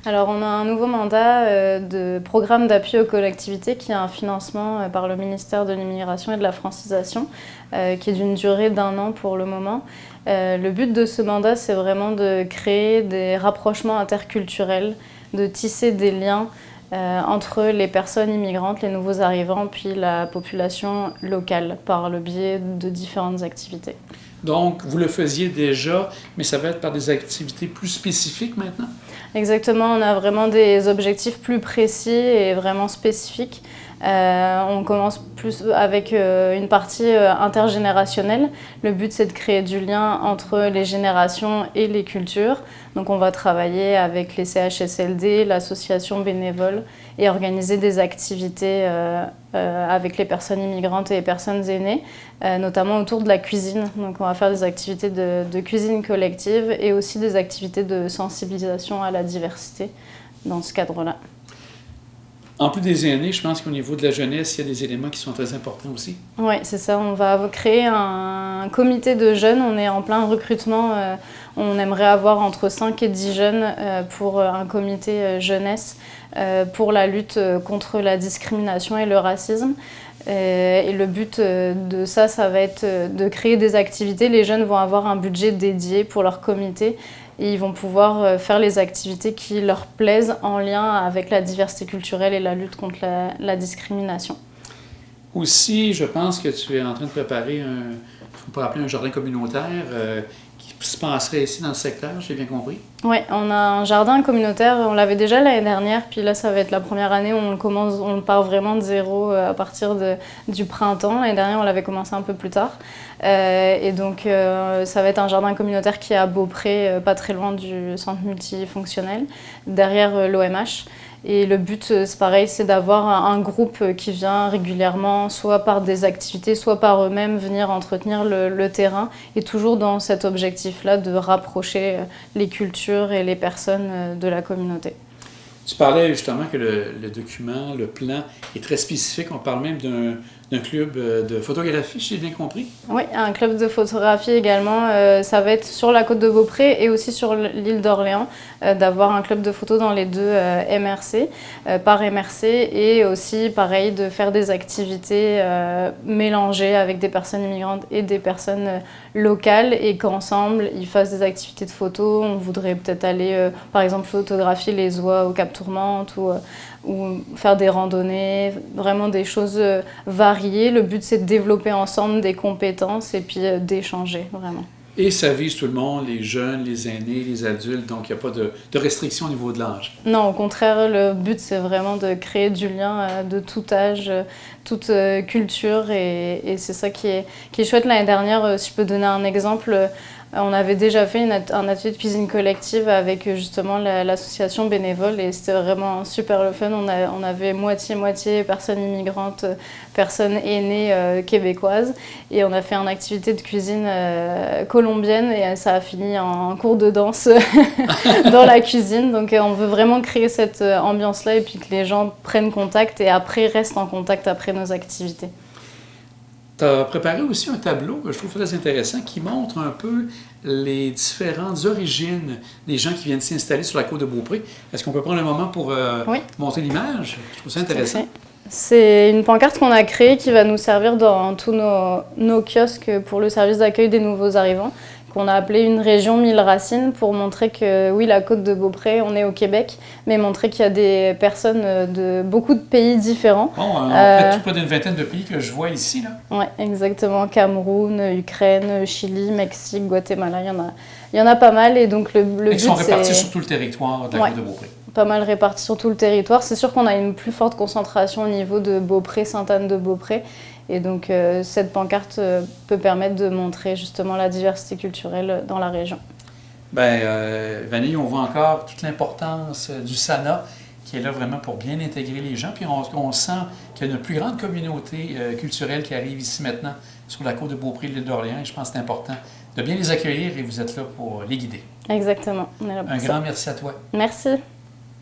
Alors, on a un nouveau mandat de programme d'appui aux collectivités qui a un financement par le ministère de l'Immigration et de la Francisation, qui est d'une durée d'1 an pour le moment. Le but de ce mandat, c'est vraiment de créer des rapprochements interculturels, de tisser des liens entre les personnes immigrantes, les nouveaux arrivants, puis la population locale, par le biais de différentes activités. Donc, vous le faisiez déjà, mais ça va être par des activités plus spécifiques maintenant? Exactement, on a vraiment des objectifs plus précis et vraiment spécifiques. On commence plus avec une partie intergénérationnelle. Le but, c'est de créer du lien entre les générations et les cultures. Donc on va travailler avec les CHSLD, l'association bénévole et organiser des activités avec les personnes immigrantes et les personnes aînées, notamment autour de la cuisine. Donc on va faire des activités de cuisine collective et aussi des activités de sensibilisation à la diversité dans ce cadre-là. En plus des aînés, je pense qu'au niveau de la jeunesse, il y a des éléments qui sont très importants aussi. Oui, c'est ça. On va créer un comité de jeunes. On est en plein recrutement. On aimerait avoir entre 5 et 10 jeunes pour un comité jeunesse pour la lutte contre la discrimination et le racisme. Et le but de ça, ça va être de créer des activités. Les jeunes vont avoir un budget dédié pour leur comité. Et ils vont pouvoir faire les activités qui leur plaisent en lien avec la diversité culturelle et la lutte contre la discrimination. Aussi, je pense que tu es en train de préparer on peut appeler un jardin communautaire qui se passerait ici dans le secteur, j'ai bien compris? Oui, on a un jardin communautaire, on l'avait déjà l'année dernière, puis là ça va être la première année où on part vraiment de zéro à partir du printemps. L'année dernière on l'avait commencé un peu plus tard. Et donc ça va être un jardin communautaire qui est à Beaupré, pas très loin du centre multifonctionnel, derrière l'OMH. Et le but, c'est pareil, c'est d'avoir un groupe qui vient régulièrement, soit par des activités, soit par eux-mêmes, venir entretenir le terrain. Et toujours dans cet objectif-là de rapprocher les cultures et les personnes de la communauté. Tu parlais justement que le document, le plan est très spécifique. On parle même d'un club de photographie, si j'ai bien compris. Oui, un club de photographie également. Ça va être sur la côte de Beaupré et aussi sur l'île d'Orléans, d'avoir un club de photo dans les deux MRC, par MRC, et aussi, pareil, de faire des activités mélangées avec des personnes immigrantes et des personnes locales, et qu'ensemble, ils fassent des activités de photo. On voudrait peut-être aller, par exemple, photographier les oies au Cap Tourmente ou faire des randonnées, vraiment des choses variées. Le but, c'est de développer ensemble des compétences et puis d'échanger, vraiment. Et ça vise tout le monde, les jeunes, les aînés, les adultes, donc il n'y a pas de restriction au niveau de l'âge. Non, au contraire, le but, c'est vraiment de créer du lien de tout âge, toute culture, et c'est ça qui est chouette. L'année dernière, si je peux donner un exemple, on avait déjà fait un atelier de cuisine collective avec justement l'association bénévole, et c'était vraiment super le fun. On avait moitié-moitié personnes immigrantes, personnes aînées québécoises, et on a fait une activité de cuisine colombienne, et ça a fini en cours de danse dans la cuisine. Donc on veut vraiment créer cette ambiance-là, et puis que les gens prennent contact et après restent en contact après nos activités. Tu as préparé aussi un tableau que je trouve très intéressant qui montre un peu les différentes origines des gens qui viennent s'installer sur la côte de Beaupré. Est-ce qu'on peut prendre un moment pour Oui. montrer l'image? Je trouve ça intéressant. C'est une pancarte qu'on a créée qui va nous servir dans tous nos kiosques pour le service d'accueil des nouveaux arrivants, qu'on a appelé une région 1000 racines, pour montrer que oui, la côte de Beaupré, on est au Québec, mais montrer qu'il y a des personnes de beaucoup de pays différents. Bon, peut-être près d'une vingtaine de pays que je vois ici, là. Oui, exactement. Cameroun, Ukraine, Chili, Mexique, Guatemala, il y en a pas mal. Et donc le but, Ils sont répartis sur tout le territoire de la côte de Beaupré. Pas mal répartis sur tout le territoire. C'est sûr qu'on a une plus forte concentration au niveau de Beaupré, Sainte-Anne-de-Beaupré. Et donc cette pancarte peut permettre de montrer justement la diversité culturelle dans la région. Bien, Vanille, on voit encore toute l'importance du SANA qui est là vraiment pour bien intégrer les gens. Puis on sent qu'il y a une plus grande communauté culturelle qui arrive ici maintenant sur la côte de Beaupré, l'île d'Orléans. Et je pense que c'est important de bien les accueillir, et vous êtes là pour les guider. Exactement. On est là pour Un ça. grand merci à toi. Merci.